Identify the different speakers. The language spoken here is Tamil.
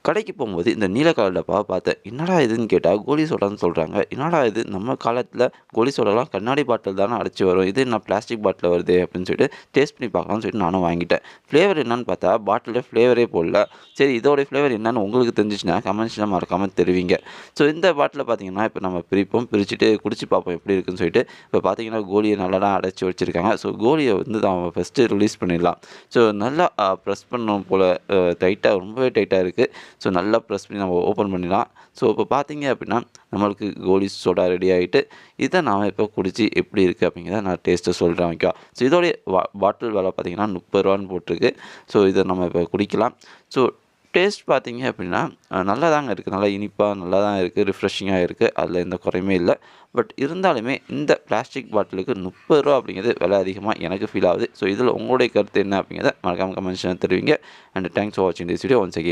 Speaker 1: கடைக்கு போகும்போது இந்த நீல கலர் டப்பாவை பார்த்தேன். என்னடா இதுன்னு கேட்டா கோலி சோடான்னு சொல்றாங்க. என்னடா இது நம்ம காலத்தில கோலி சோடாலாம் கண்ணாடி பாட்டில் தானே அடைச்சு வரும். இது என்ன பிளாஸ்டிக் பாட்டில்ல வருதே அப்படின்னு சொல்லிட்டு டேஸ்ட் பண்ணி பார்க்கலாம்னு சொல்லிட்டு நானும் வாங்கிட்டேன். ஃப்ளேவர் என்னன்னு பார்த்தா பாட்டில்ல ஃப்ளேவரே போடல. சரி இதோட ஃப்ளேவர் என்னன்னு உங்களுக்கு தெரிஞ்சுச்சுன்னா கமெண்ட்ஸ்ல மறக்காம தெரிவிங்க. ஸோ இந்த பாட்டில பார்த்தீங்கன்னா, இப்ப நம்ம பிரிப்போம். பிரிச்சுட்டு குடிச்சு பார்ப்போம் எப்படி இருக்குன்னு சொல்லிட்டு. இப்ப பார்த்தீங்கன்னா கோலிய நல்லா தான் அடைச்சு வச்சிருக்காங்க. ஸோ கோலிய வந்து தான் ஃபர்ஸ்ட்டு ரிலீஸ் பண்ணிடலாம். ஸோ நல்லா ப்ரெஸ் பண்ணணும் போல டைட்டா ரொம்பவே டைட்டா இருக்கு. ஸோ நல்லா ப்ரெஸ் பண்ணி நம்ம ஓப்பன் பண்ணிடலாம். ஸோ இப்போ பார்த்தீங்க அப்படின்னா, நம்மளுக்கு கோலி சோடா ரெடி ஆயிட்டு, இத நான் இப்போ குடிச்சு எப்படி இருக்கு அப்படிங்கிறத நான் டேஸ்ட்ட சொல்றேன் ஓகேவா. ஸோ இதோடைய பாட்டில் விலை பார்த்தீங்கன்னா ரூ. 30ன்னு போட்டிருக்கு. ஸோ இத நம்ம இப்போ குடிக்கலாம். ஸோ டேஸ்ட் பார்த்தீங்க அப்படின்னா, நல்லா தாங்க இருக்கு. நல்லா இனிப்பா நல்லா தான் இருக்கு. ரிஃப்ரெஷிங்கா இருக்கு. அதில எந்த குறையுமே இல்ல. பட் இருந்தாலுமே இந்த பிளாஸ்டிக் பாட்டிலுக்கு ரூ. 30 அப்படிங்கிறது விலை அதிகமா எனக்கு ஃபீல் ஆகுது. ஸோ இதில உங்களுடைய கருத்து என்ன அப்படிங்கிறத மறக்காம கமெண்ட்ஸ்ல தெரிவிங்க. அண்ட் தேங்க்ஸ் ஃபார் வாட்சிங் திஸ் வீடியோ ஒன்ஸ் அகைன்.